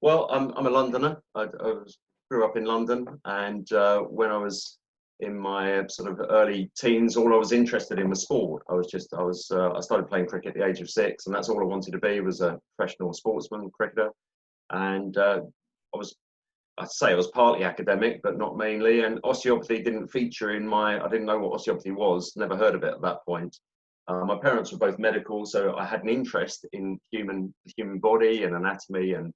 Well, I'm a Londoner. Grew up in London, and when I was in my sort of early teens, all I was interested in was sport. I started playing cricket at the age of 6, and that's all I wanted to be, was a professional sportsman, cricketer. And I was, I'd say I was partly academic, but not mainly. And osteopathy didn't feature in I didn't know what osteopathy was, never heard of it at that point. My parents were both medical, so I had an interest in the human body and anatomy and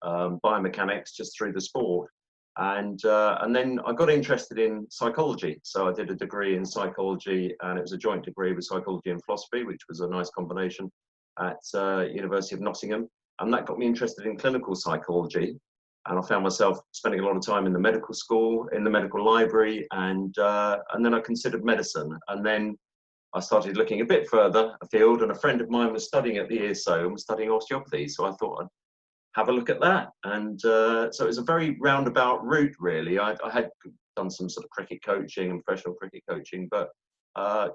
biomechanics just through the sport. And then I got interested in psychology. So I did a degree in psychology, and it was a joint degree with psychology and philosophy, which was a nice combination at University of Nottingham. And that got me interested in clinical psychology. And I found myself spending a lot of time in the medical school, in the medical library, and then I considered medicine. And then I started looking a bit further afield, and a friend of mine was studying at the ESO and was studying osteopathy. So I thought I'd have a look at that. And so it was a very roundabout route, really. I had done some sort of cricket coaching and professional cricket coaching, but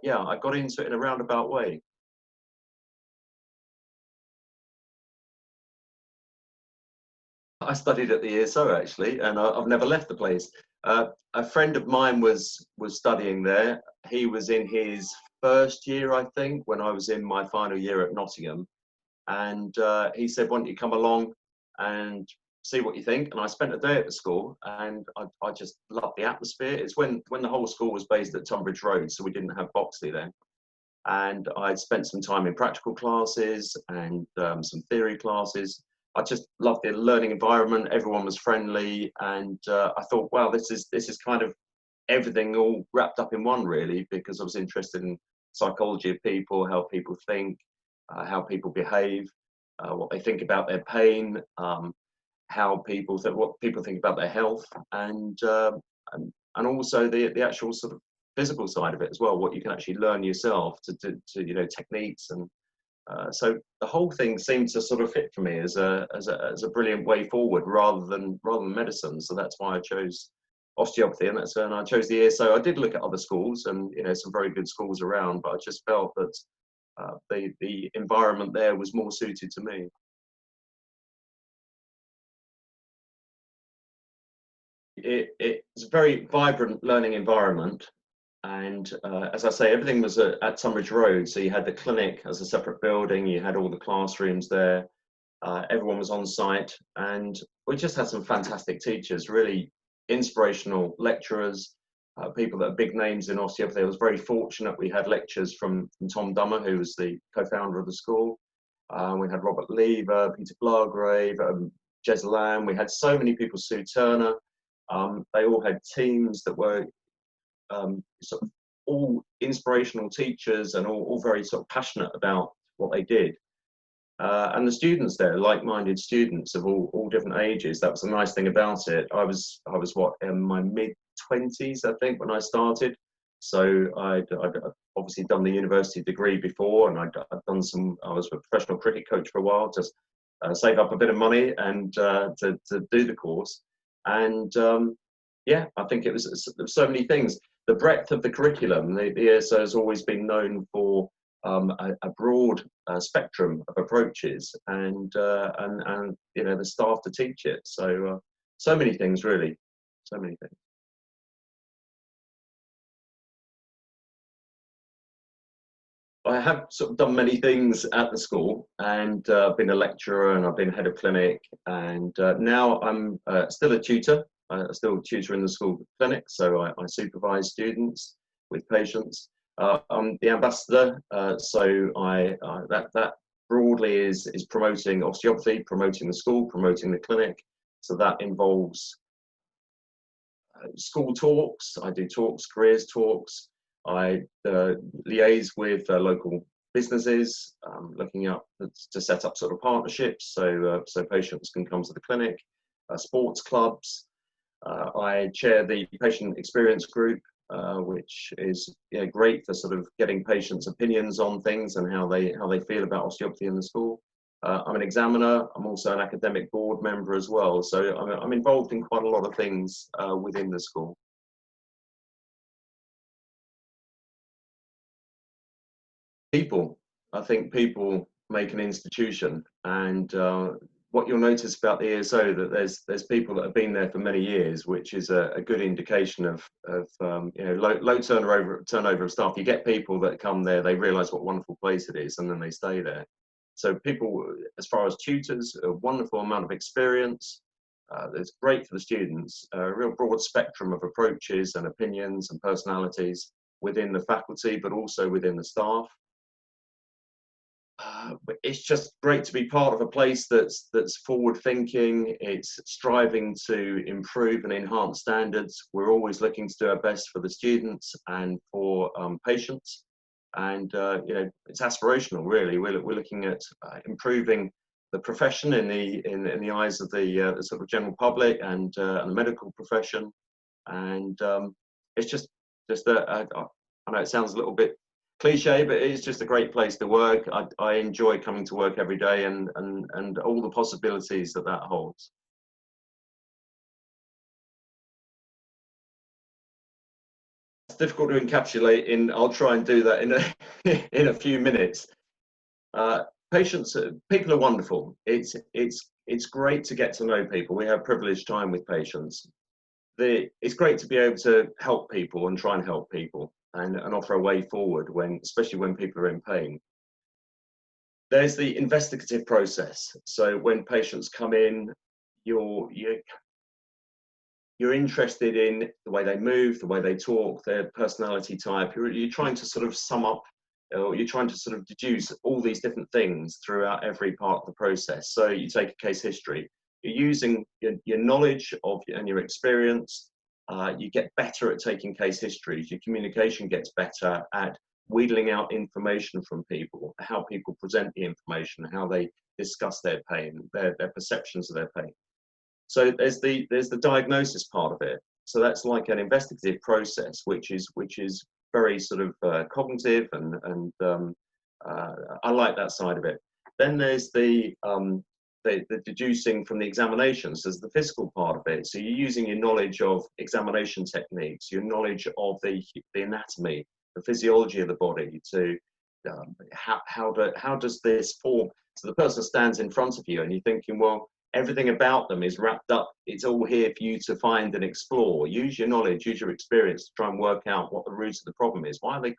yeah, I got into it in a roundabout way. I studied at the ESO actually, and I've never left the place. A friend of mine was studying there. He was in his first year, I think, when I was in my final year at Nottingham, and he said, "Why don't you come along and see what you think?" And I spent a day at the school, and I just loved the atmosphere. It's when the whole school was based at Tunbridge Road, so we didn't have Boxley then. And I'd spent some time in practical classes and some theory classes. I just loved the learning environment. Everyone was friendly, and I thought, wow, this is kind of everything all wrapped up in one, really, because I was interested in psychology of people, how people think, how people behave, what they think about their pain, what people think about their health, and also the actual sort of physical side of it as well, what you can actually learn yourself to techniques. And so the whole thing seemed to sort of fit for me as a brilliant way forward rather than medicine. So that's why I chose osteopathy, and I chose the ESO. I did look at other schools, and some very good schools around, but I just felt that the environment there was more suited to me. It's a very vibrant learning environment. And as I say, everything was at Tunbridge Road. So you had the clinic as a separate building, you had all the classrooms there, everyone was on site, and we just had some fantastic teachers, really inspirational lecturers, people that are big names in osteopathy. I was very fortunate. We had lectures from Tom Dummer, who was the co-founder of the school. We had Robert Lever, Peter Blagrave, Jez Lamb. We had so many people, Sue Turner. They all had teams that were sort of all inspirational teachers, and all very sort of passionate about what they did. And the students there, like-minded students of all different ages. That was the nice thing about it. I was what, in my mid-20s, I think, when I started. So I'd obviously done the university degree before, and I was a professional cricket coach for a while, just save up a bit of money and to do the course. And yeah, I think it was so many things. The breadth of the curriculum. The ESO has always been known for a broad spectrum of approaches, and the staff to teach it. So so many things, really, so many things. I have sort of done many things at the school, and been a lecturer, and I've been head of clinic, and now I'm still a tutor. I still tutor in the school clinic, so I supervise students with patients. I'm the ambassador, so that broadly is promoting osteopathy, promoting the school, promoting the clinic. So that involves school talks. I do talks, careers talks. I liaise with local businesses, looking up to set up sort of partnerships, so patients can come to the clinic. Sports clubs. I chair the patient experience group, which is great for sort of getting patients' opinions on things and how they feel about osteopathy in the school. I'm an examiner. I'm also an academic board member as well. So I'm involved in quite a lot of things within the school. People. I think people make an institution, and what you'll notice about the ESO, that there's people that have been there for many years, which is a good indication of you know, low turnover of staff. You get people that come there, they realise what a wonderful place it is, and then they stay there. So people, as far as tutors, a wonderful amount of experience. It's great for the students, a real broad spectrum of approaches and opinions and personalities within the faculty, but also within the staff. It's just great to be part of a place that's forward thinking. It's striving to improve and enhance standards. We're always looking to do our best for the students and for patients, and you know, it's aspirational, really. We're looking at improving the profession in the eyes of the sort of general public and the medical profession, and it's just I know it sounds a little bit cliche, but it's just a great place to work. I enjoy coming to work every day, and all the possibilities that holds. It's difficult to encapsulate in. I'll try and do that in a in a few minutes. Patients, people are wonderful. It's great to get to know people. We have privileged time with patients. It's great to be able to help people and try and help people, and offer a way forward, especially when people are in pain. There's the investigative process. So when patients come in, you're interested in the way they move, the way they talk, their personality type. You're trying to sort of sum up, or you're trying to sort of deduce all these different things throughout every part of the process. So you take a case history. You're using your knowledge and your experience. You get better at taking case histories. Your communication gets better at wheedling out information from people, how people present the information, how they discuss their pain, their perceptions of their pain. So there's the diagnosis part of it. So that's like an investigative process, which is very sort of cognitive, and I like that side of it. Then there's the deducing from the examinations. There's the physical part of it. So you're using your knowledge of examination techniques, your knowledge of the anatomy, the physiology of the body, to how does this form. So the person stands in front of you, and you're thinking, well, everything about them is wrapped up. It's all here for you to find and explore. Use your knowledge, use your experience to try and work out what the root of the problem is. Why are they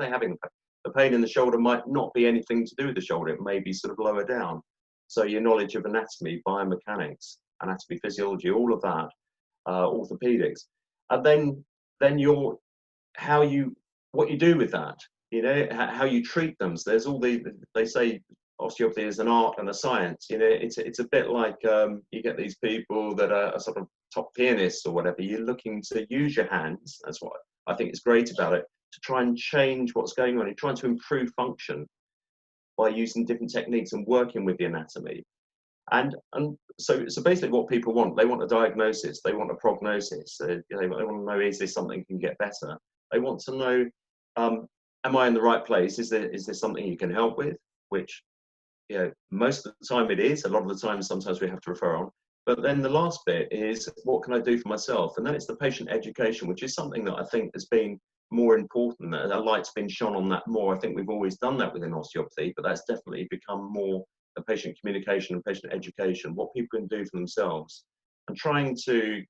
having the pain in the shoulder? Might not be anything to do with the shoulder. It may be sort of lower down. So your knowledge of anatomy, biomechanics, anatomy, physiology, all of that, orthopedics, and then what you do with that, you know, how you treat them. So there's all they say osteopathy is an art and a science. You know, it's a bit like you get these people that are sort of top pianists or whatever. You're looking to use your hands. That's what I think is great about it, to try and change what's going on. You're trying to improve function by using different techniques and working with the anatomy. And so basically what people want, they want a diagnosis, they want a prognosis. They want to know, is this something can get better? They want to know, am I in the right place? Is there something you can help with? Which, you know, most of the time it is. A lot of the time, sometimes we have to refer on. But then the last bit is, what can I do for myself? And then it's the patient education, which is something that I think has been more important. A light's been shone on that more. I think we've always done that within osteopathy, but that's definitely become more a patient communication and patient education, what people can do for themselves, and trying to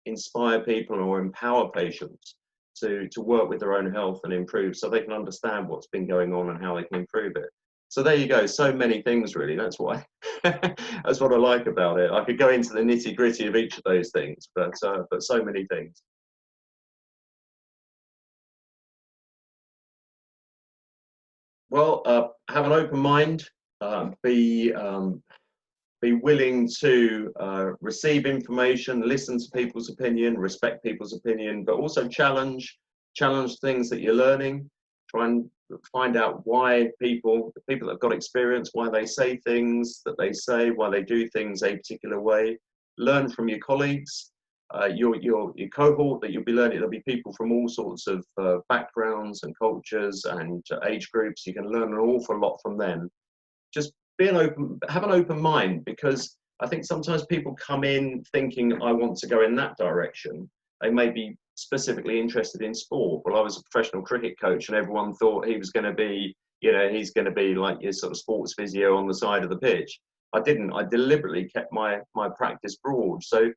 inspire people or empower patients to work with their own health and improve, so they can understand what's been going on and how they can improve it. So there you go. So many things, really. That's why that's what I like about it. I could go into the nitty gritty of each of those things, but so many things. Well, have an open mind, be willing to receive information, listen to people's opinion, respect people's opinion, but also challenge things that you're learning. Try and find out why the people that have got experience, why they say things that they say, why they do things a particular way. Learn from your colleagues. Your cohort that you'll be learning, there'll be people from all sorts of backgrounds and cultures and age groups. You can learn an awful lot from them. Just have an open mind, because I think sometimes people come in thinking, I want to go in that direction. They may be specifically interested in sport. Well, I was a professional cricket coach, and everyone thought he was going to be, you know, he's going to be like your sort of sports physio on the side of the pitch. I didn't. I deliberately kept my practice broad. So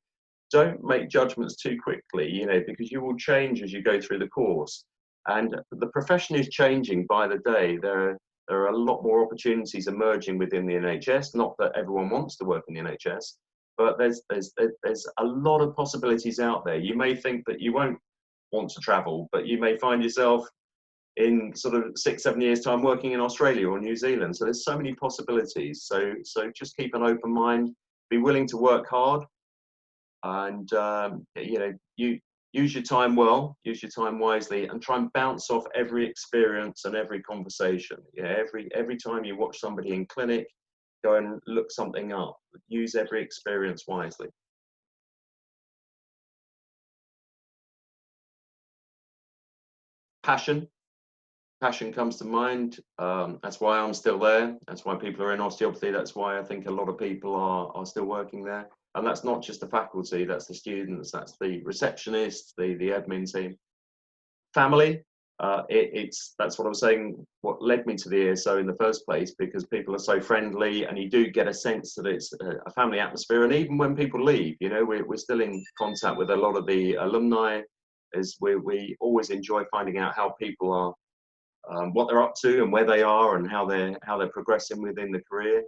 don't make judgments too quickly, you know, because you will change as you go through the course. And the profession is changing by the day. There are a lot more opportunities emerging within the NHS. Not that everyone wants to work in the NHS, but there's a lot of possibilities out there. You may think that you won't want to travel, but you may find yourself in sort of 6, 7 years time working in Australia or New Zealand. So there's so many possibilities. So just keep an open mind, be willing to work hard, and you know, you use your time well, use your time wisely, and try and bounce off every experience and every conversation. You know, every time you watch somebody in clinic, go and look something up. Use every experience wisely. Passion. Passion comes to mind. That's why I'm still there. That's why people are in osteopathy. That's why I think a lot of people are still working there. And that's not just the faculty, that's the students, that's the receptionists, the admin team. Family, that's what I was saying, what led me to the ESO in the first place, because people are so friendly and you do get a sense that it's a family atmosphere. And even when people leave, you know, we're still in contact with a lot of the alumni, as we always enjoy finding out how people are, what they're up to and where they are and how they're progressing within the career.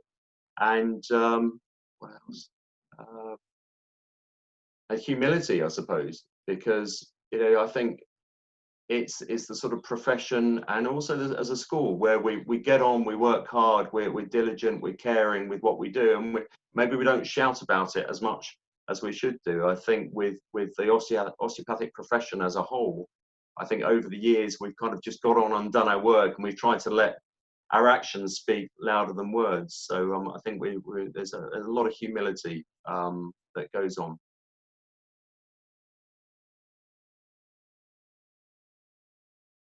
And what else? Humility, I suppose, because you know, I think it's the sort of profession, and also as a school where we get on, we work hard, we're diligent, we're caring with what we do, and maybe we don't shout about it as much as we should do. I think with the osteopathic profession as a whole, I think over the years we've kind of just got on and done our work, and we've tried to let our actions speak louder than words. So I think there's a lot of humility that goes on.